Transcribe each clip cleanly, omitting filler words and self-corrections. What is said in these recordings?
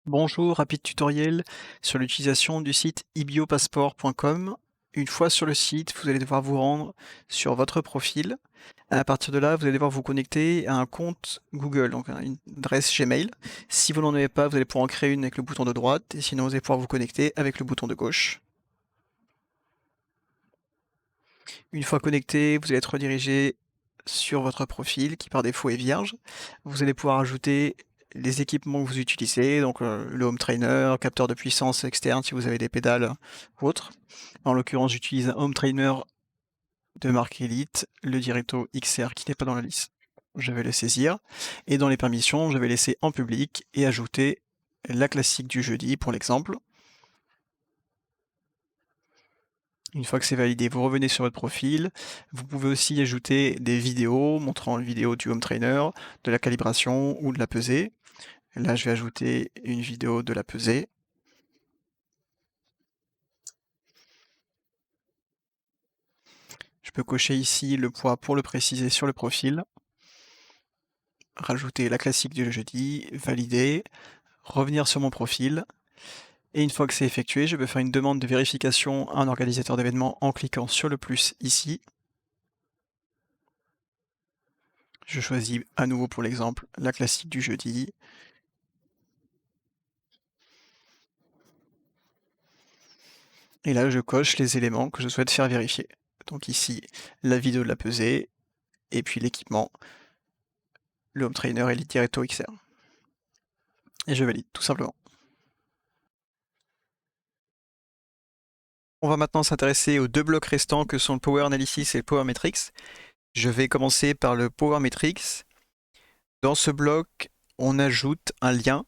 Bonjour, rapide tutoriel sur l'utilisation du site ibiopassport.com. Une fois sur le site, vous allez devoir vous rendre sur votre profil. À partir de là, vous allez devoir vous connecter à un compte Google, donc une adresse Gmail. Si vous n'en avez pas, vous allez pouvoir en créer une avec le bouton de droite, et sinon vous allez pouvoir vous connecter avec le bouton de gauche. Une fois connecté, vous allez être redirigé sur votre profil qui par défaut est vierge. Vous allez pouvoir ajouter les équipements que vous utilisez, donc le home trainer, capteur de puissance externe si vous avez des pédales ou autres. En l'occurrence, j'utilise un home trainer de marque Elite, le Directo XR qui n'est pas dans la liste. Je vais le saisir et dans les permissions, je vais laisser en public et ajouter la classique du jeudi pour l'exemple. Une fois que c'est validé, vous revenez sur votre profil. Vous pouvez aussi ajouter des vidéos montrant une vidéo du home trainer, de la calibration ou de la pesée. Là, je vais ajouter une vidéo de la pesée. Je peux cocher ici le poids pour le préciser sur le profil. Rajouter la classique du jeudi, valider, revenir sur mon profil. Et une fois que c'est effectué, je peux faire une demande de vérification à un organisateur d'événements en cliquant sur le plus ici. Je choisis à nouveau pour l'exemple la classique du jeudi. Et là, je coche les éléments que je souhaite faire vérifier. Donc ici, la vidéo de la pesée, et puis l'équipement, le home trainer Elite Directo XR. Et je valide, tout simplement. On va maintenant s'intéresser aux deux blocs restants que sont le Power Analysis et le Power Metrics. Je vais commencer par le Power Metrics. Dans ce bloc, on ajoute un lien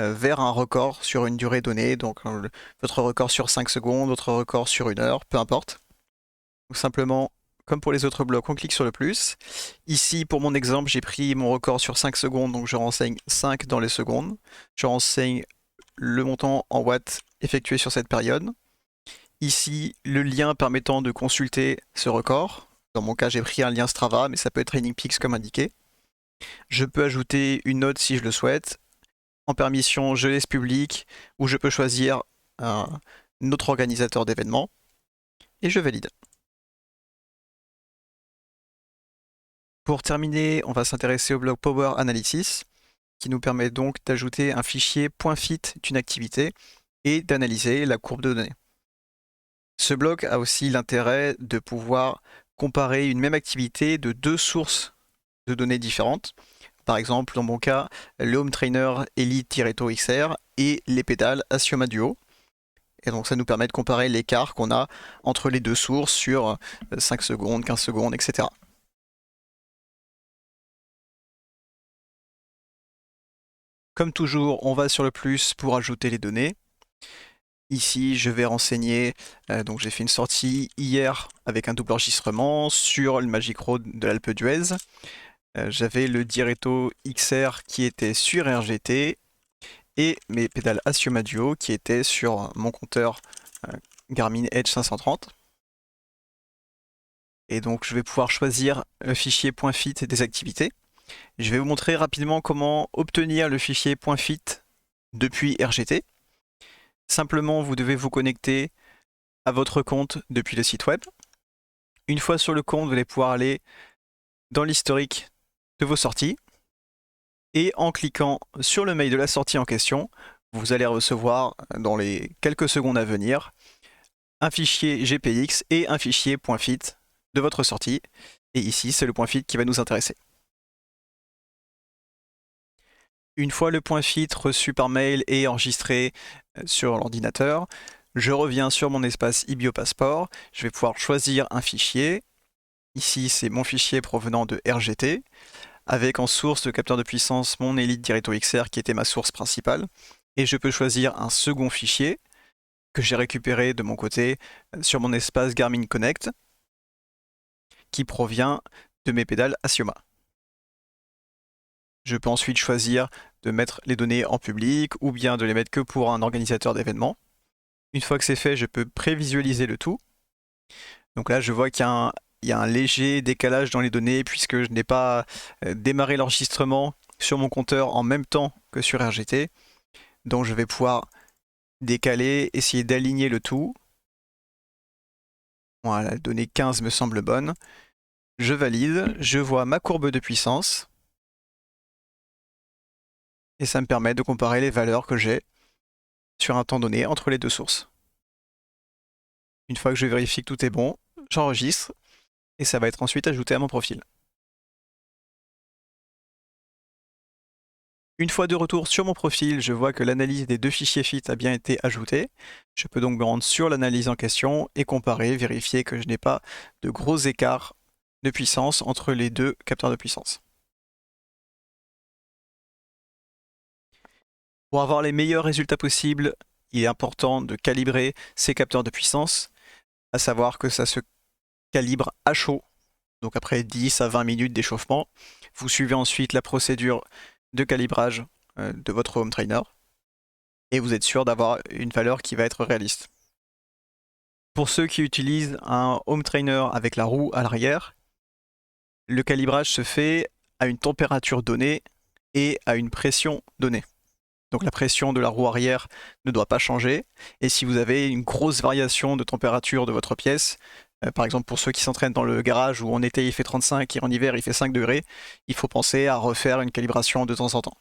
vers un record sur une durée donnée, donc votre record sur 5 secondes, votre record sur 1 heure, peu importe. Donc simplement, comme pour les autres blocs, on clique sur le plus. Ici, pour mon exemple, j'ai pris mon record sur 5 secondes, donc je renseigne 5 dans les secondes. Je renseigne le montant en watts effectué sur cette période. Ici, le lien permettant de consulter ce record. Dans mon cas, j'ai pris un lien Strava, mais ça peut être TrainingPeaks comme indiqué. Je peux ajouter une note si je le souhaite. En permission, je laisse public, ou je peux choisir un autre organisateur d'événements. Et je valide. Pour terminer, on va s'intéresser au bloc Power Analysis, qui nous permet donc d'ajouter un fichier .fit d'une activité et d'analyser la courbe de données. Ce bloc a aussi l'intérêt de pouvoir comparer une même activité de deux sources de données différentes. Par exemple, dans mon cas, le Home Trainer Elite Directo XR et les pédales Asioma Duo. Et donc ça nous permet de comparer l'écart qu'on a entre les deux sources sur 5 secondes, 15 secondes, etc. Comme toujours, on va sur le plus pour ajouter les données. Ici, je vais renseigner, donc j'ai fait une sortie hier avec un double enregistrement sur le Magic Road de l'Alpe d'Huez. J'avais le Directo XR qui était sur RGT et mes pédales Asioma Duo qui étaient sur mon compteur Garmin Edge 530. Et donc je vais pouvoir choisir le fichier .fit des activités. Je vais vous montrer rapidement comment obtenir le fichier .fit depuis RGT. Simplement, vous devez vous connecter à votre compte depuis le site web. Une fois sur le compte, vous allez pouvoir aller dans l'historique de vos sorties. Et en cliquant sur le mail de la sortie en question, vous allez recevoir dans les quelques secondes à venir un fichier GPX et un fichier .fit de votre sortie. Et ici, c'est le .fit qui va nous intéresser. Une fois le .fit reçu par mail et enregistré sur l'ordinateur, je reviens sur mon espace ibiopassport. Je vais pouvoir choisir un fichier. Ici, c'est mon fichier provenant de RGT, avec en source de capteur de puissance mon Elite Directo XR qui était ma source principale. Et je peux choisir un second fichier que j'ai récupéré de mon côté sur mon espace Garmin Connect, qui provient de mes pédales Asioma. Je peux ensuite choisir de mettre les données en public ou bien de les mettre que pour un organisateur d'événements. Une fois que c'est fait, je peux prévisualiser le tout. Donc là, je vois qu'il y a un léger décalage dans les données puisque je n'ai pas démarré l'enregistrement sur mon compteur en même temps que sur RGT. Donc je vais pouvoir décaler, essayer d'aligner le tout. Voilà, la donnée 15 me semble bonne. Je valide, je vois ma courbe de puissance. Et ça me permet de comparer les valeurs que j'ai sur un temps donné entre les deux sources. Une fois que je vérifie que tout est bon, j'enregistre et ça va être ensuite ajouté à mon profil. Une fois de retour sur mon profil, je vois que l'analyse des deux fichiers FIT a bien été ajoutée. Je peux donc me rendre sur l'analyse en question et comparer, vérifier que je n'ai pas de gros écarts de puissance entre les deux capteurs de puissance. Pour avoir les meilleurs résultats possibles, il est important de calibrer ces capteurs de puissance, à savoir que ça se calibre à chaud, donc après 10 à 20 minutes d'échauffement. Vous suivez ensuite la procédure de calibrage de votre home trainer et vous êtes sûr d'avoir une valeur qui va être réaliste. Pour ceux qui utilisent un home trainer avec la roue à l'arrière, le calibrage se fait à une température donnée et à une pression donnée. Donc la pression de la roue arrière ne doit pas changer. Et si vous avez une grosse variation de température de votre pièce, par exemple pour ceux qui s'entraînent dans le garage où en été il fait 35 et en hiver il fait 5 degrés, il faut penser à refaire une calibration de temps en temps.